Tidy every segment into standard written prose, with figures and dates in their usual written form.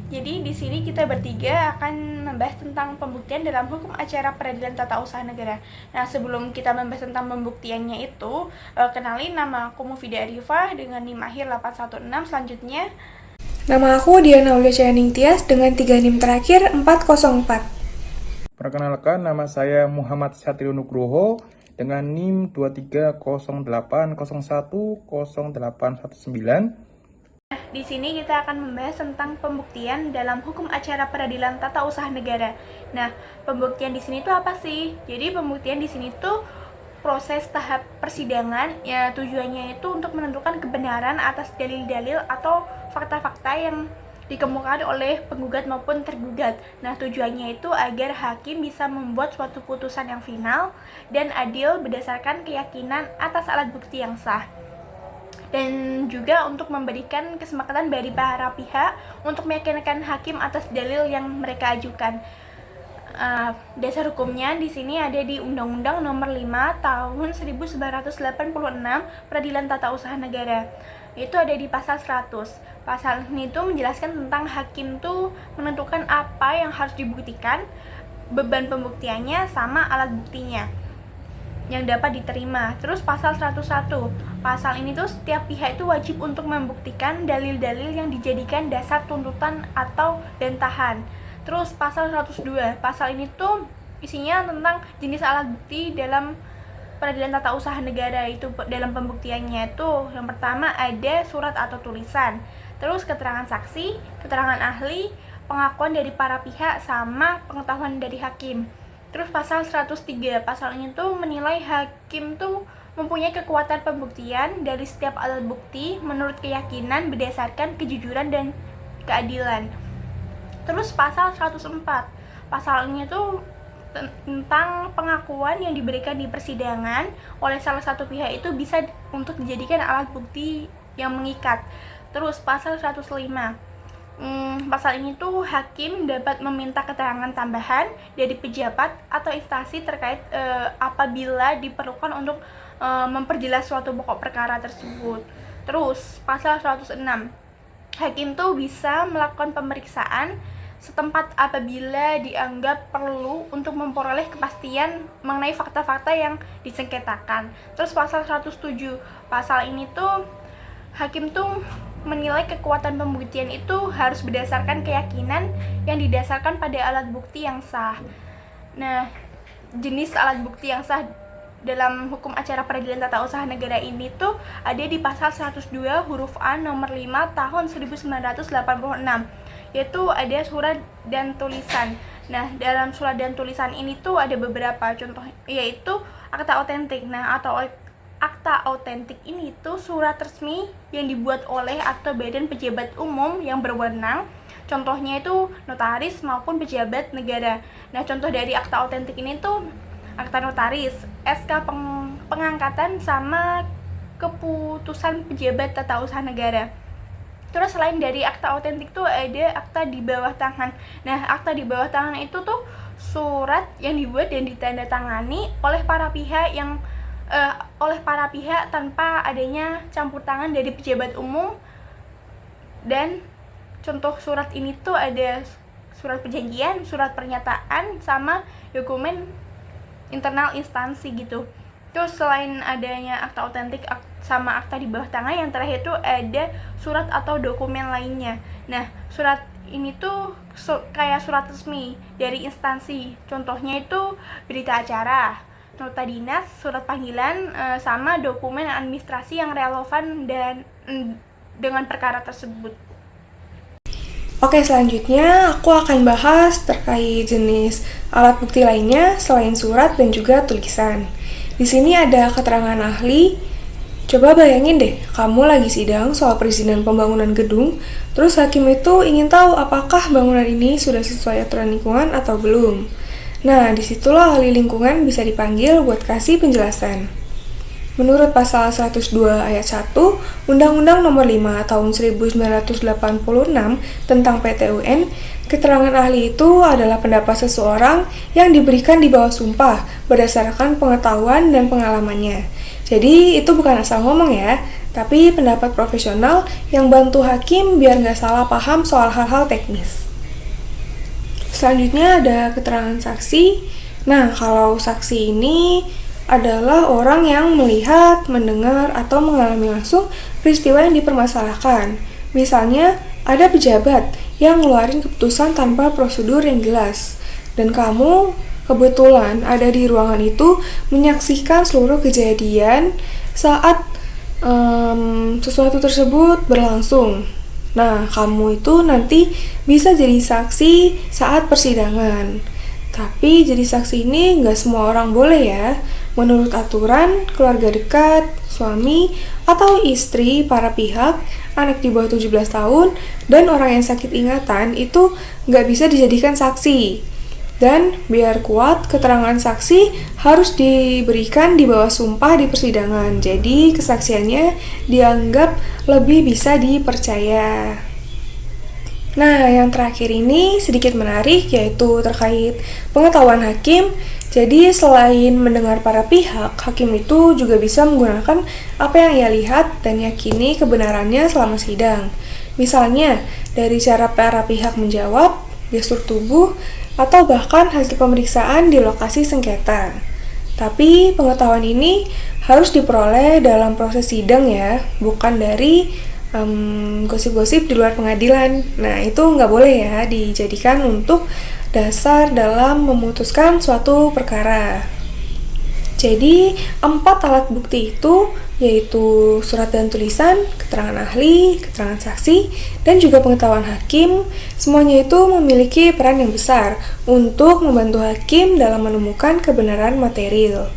Jadi di sini kita bertiga akan membahas tentang pembuktian dalam hukum acara peradilan tata usaha negara. Nah, sebelum kita membahas tentang pembuktiannya itu, kenalin, nama aku Mufidah Arifah dengan NIM akhir 816. Selanjutnya, Nama aku Diana Aulia Ningtyas dengan 3 NIM terakhir 404. Perkenalkan, nama saya Muhammad Satrio Nugroho dengan NIM 2308010819. di sini kita akan membahas tentang pembuktian dalam hukum acara peradilan tata usaha negara. Nah, pembuktian di sini tuh apa sih? Jadi pembuktian di sini tuh proses tahap persidangan, ya tujuannya itu untuk menentukan kebenaran atas dalil-dalil atau fakta-fakta yang dikemukakan oleh penggugat maupun tergugat. Nah, tujuannya itu agar hakim bisa membuat suatu putusan yang final dan adil berdasarkan keyakinan atas alat bukti yang sah. Dan juga untuk memberikan kesepakatan dari para pihak untuk meyakinkan hakim atas dalil yang mereka ajukan. Dasar hukumnya di sini ada di Undang-Undang Nomor 5 Tahun 1986 Peradilan Tata Usaha Negara. Itu ada di pasal 100. Pasal ini tuh menjelaskan tentang hakim tuh menentukan apa yang harus dibuktikan, beban pembuktiannya sama alat buktinya yang dapat diterima. Terus pasal 101. Pasal ini tuh setiap pihak itu wajib untuk membuktikan dalil-dalil yang dijadikan dasar tuntutan atau bantahan. Terus pasal 102. Pasal ini tuh isinya tentang jenis alat bukti dalam peradilan tata usaha negara. Itu dalam pembuktiannya tuh yang pertama ada surat atau tulisan. Terus keterangan saksi, keterangan ahli, pengakuan dari para pihak sama pengetahuan dari hakim. Terus pasal 103, pasal ini tuh menilai hakim tuh mempunyai kekuatan pembuktian dari setiap alat bukti menurut keyakinan berdasarkan kejujuran dan keadilan. Terus pasal 104, pasal ini tuh tentang pengakuan yang diberikan di persidangan oleh salah satu pihak itu bisa untuk dijadikan alat bukti yang mengikat. Terus pasal 105, pasal ini tuh hakim dapat meminta keterangan tambahan dari pejabat atau instansi terkait apabila diperlukan untuk memperjelas suatu pokok perkara tersebut. Terus pasal 106, hakim tuh bisa melakukan pemeriksaan setempat apabila dianggap perlu untuk memperoleh kepastian mengenai fakta-fakta yang disengketakan. Terus pasal 107, pasal ini tuh hakim tuh menilai kekuatan pembuktian itu harus berdasarkan keyakinan yang didasarkan pada alat bukti yang sah. Nah, jenis alat bukti yang sah dalam hukum acara peradilan tata usaha negara ini tuh ada di pasal 102 huruf A nomor 5 tahun 1986, yaitu ada surat dan tulisan. Nah, dalam surat dan tulisan ini tuh ada beberapa contoh, yaitu akta otentik. Nah, atau akta otentik ini tuh surat resmi yang dibuat oleh atau badan pejabat umum yang berwenang. Contohnya itu notaris maupun pejabat negara. Nah, contoh dari akta otentik ini tuh akta notaris, SK pengangkatan sama keputusan pejabat tata usaha negara. Terus selain dari akta otentik tuh ada akta di bawah tangan. Nah, akta di bawah tangan itu tuh surat yang dibuat dan ditandatangani oleh para pihak tanpa adanya campur tangan dari pejabat umum. Dan contoh surat ini tuh ada surat perjanjian, surat pernyataan, sama dokumen internal instansi gitu. Terus selain adanya akta otentik sama akta di bawah tangan, yang terakhir tuh ada surat atau dokumen lainnya. Nah, surat ini tuh kayak surat resmi dari instansi. Contohnya itu berita acara, nota dinas, surat panggilan, sama dokumen administrasi yang relevan dan dengan perkara tersebut. Oke, selanjutnya aku akan bahas terkait jenis alat bukti lainnya selain surat dan juga tulisan. Di sini ada keterangan ahli. Coba bayangin deh, kamu lagi sidang soal perizinan pembangunan gedung, terus hakim itu ingin tahu apakah bangunan ini sudah sesuai aturan lingkungan atau belum. Nah, disitulah ahli lingkungan bisa dipanggil buat kasih penjelasan. Menurut pasal 102 ayat 1 Undang-Undang Nomor 5 Tahun 1986 tentang PT UN, keterangan ahli itu adalah pendapat seseorang yang diberikan di bawah sumpah berdasarkan pengetahuan dan pengalamannya. Jadi itu bukan asal ngomong ya, tapi pendapat profesional yang bantu hakim biar nggak salah paham soal hal-hal teknis. Selanjutnya ada keterangan saksi. Nah, kalau saksi ini adalah orang yang melihat, mendengar, atau mengalami langsung peristiwa yang dipermasalahkan. Misalnya, ada pejabat yang ngeluarin keputusan tanpa prosedur yang jelas, dan kamu kebetulan ada di ruangan itu menyaksikan seluruh kejadian saat sesuatu tersebut berlangsung. Nah, kamu itu nanti bisa jadi saksi saat persidangan. Tapi jadi saksi ini nggak semua orang boleh ya. Menurut aturan, keluarga dekat, suami, atau istri para pihak, anak di bawah 17 tahun, dan orang yang sakit ingatan itu nggak bisa dijadikan saksi. Dan biar kuat, keterangan saksi harus diberikan di bawah sumpah di persidangan. Jadi kesaksiannya dianggap lebih bisa dipercaya. Nah, yang terakhir ini sedikit menarik, yaitu terkait pengetahuan hakim. Jadi selain mendengar para pihak, hakim itu juga bisa menggunakan apa yang ia lihat dan yakini kebenarannya selama sidang. Misalnya, dari cara para pihak menjawab, gestur tubuh, atau bahkan hasil pemeriksaan di lokasi sengketa. Tapi pengetahuan ini harus diperoleh dalam proses sidang ya, bukan dari gosip-gosip di luar pengadilan. Nah, itu nggak boleh ya dijadikan untuk dasar dalam memutuskan suatu perkara. Jadi, 4 alat bukti itu yaitu surat dan tulisan, keterangan ahli, keterangan saksi, dan juga pengetahuan hakim. Semuanya itu memiliki peran yang besar untuk membantu hakim dalam menemukan kebenaran material.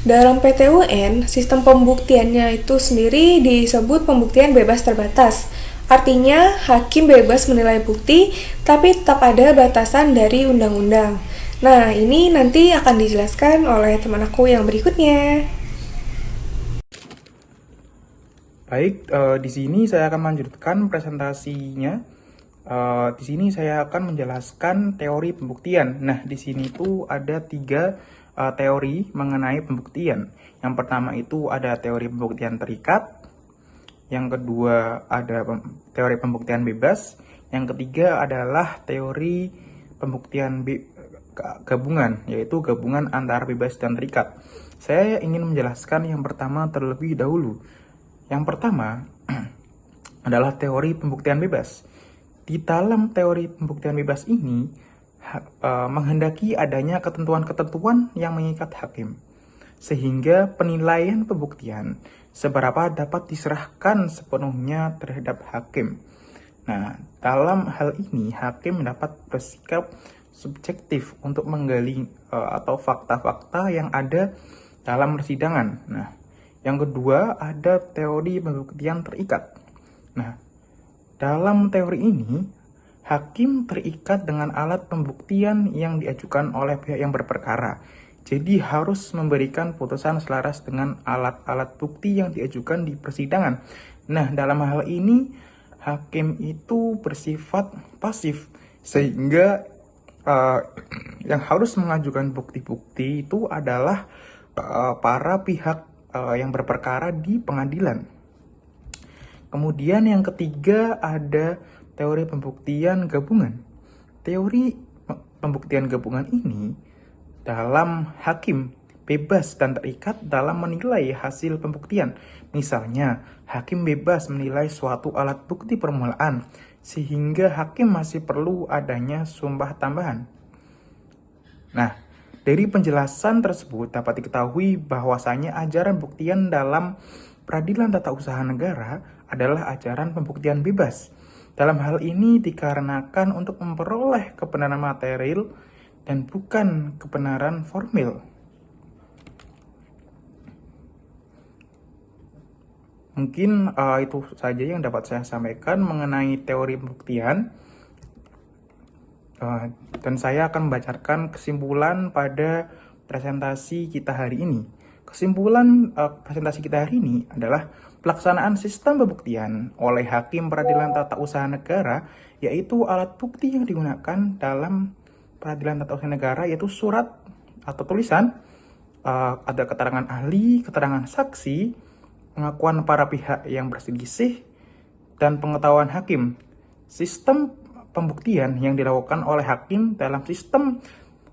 Dalam PT UN, sistem pembuktiannya itu sendiri disebut pembuktian bebas terbatas. Artinya, hakim bebas menilai bukti, tapi tetap ada batasan dari undang-undang. Nah, ini nanti akan dijelaskan oleh teman aku yang berikutnya. Baik, di sini saya akan melanjutkan presentasinya. Di sini saya akan menjelaskan teori pembuktian. Nah, di sini itu ada 3 teori mengenai pembuktian. Yang pertama itu ada teori pembuktian terikat. Yang kedua ada teori pembuktian bebas. Yang ketiga adalah teori pembuktian gabungan, yaitu gabungan antara bebas dan terikat. Saya ingin menjelaskan yang pertama terlebih dahulu. Yang pertama adalah teori pembuktian bebas. Di dalam teori pembuktian bebas ini menghendaki adanya ketentuan-ketentuan yang mengikat hakim, sehingga penilaian pembuktian seberapa dapat diserahkan sepenuhnya terhadap hakim. Nah, dalam hal ini hakim dapat bersikap subjektif untuk menggali atau fakta-fakta yang ada dalam persidangan. Nah, yang kedua ada teori pembuktian terikat. Nah, dalam teori ini hakim terikat dengan alat pembuktian yang diajukan oleh pihak yang berperkara. Jadi harus memberikan putusan selaras dengan alat-alat bukti yang diajukan di persidangan. Nah, dalam hal ini hakim itu bersifat pasif, sehingga yang harus mengajukan bukti-bukti itu adalah para pihak yang berperkara di pengadilan. Kemudian yang ketiga ada teori pembuktian gabungan. Teori pembuktian gabungan ini dalam hakim bebas dan terikat dalam menilai hasil pembuktian. Misalnya, hakim bebas menilai suatu alat bukti permulaan, sehingga hakim masih perlu adanya sumpah tambahan. Nah, dari penjelasan tersebut dapat diketahui bahwasanya ajaran pembuktian dalam peradilan tata usaha negara adalah ajaran pembuktian bebas. Dalam hal ini dikarenakan untuk memperoleh kebenaran material dan bukan kebenaran formil. Mungkin itu saja yang dapat saya sampaikan mengenai teori pembuktian. Dan saya akan membacakan kesimpulan pada presentasi kita hari ini. Kesimpulan presentasi kita hari ini adalah pelaksanaan sistem pembuktian oleh hakim peradilan tata usaha negara, yaitu alat bukti yang digunakan dalam peradilan tata usaha negara, yaitu surat atau tulisan, ada keterangan ahli, keterangan saksi, pengakuan para pihak yang berselisih, dan pengetahuan hakim. Sistem pembuktian yang dilakukan oleh hakim dalam sistem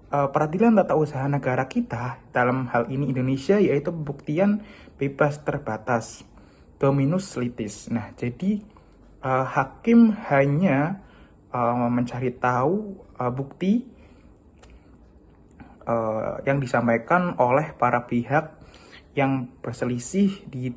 peradilan tata usaha negara kita, dalam hal ini Indonesia, yaitu pembuktian bebas terbatas, dominus litis. Nah, jadi hakim hanya mencari tahu bukti yang disampaikan oleh para pihak yang berselisih di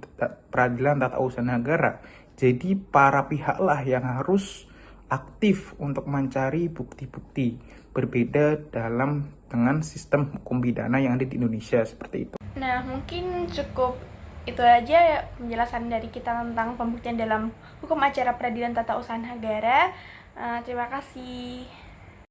peradilan tata usaha negara. Jadi para pihaklah yang harus aktif untuk mencari bukti-bukti, berbeda dengan sistem hukum pidana yang ada di Indonesia seperti itu. Nah, mungkin cukup itu aja ya penjelasan dari kita tentang pembuktian dalam hukum acara peradilan tata usaha negara. Terima kasih.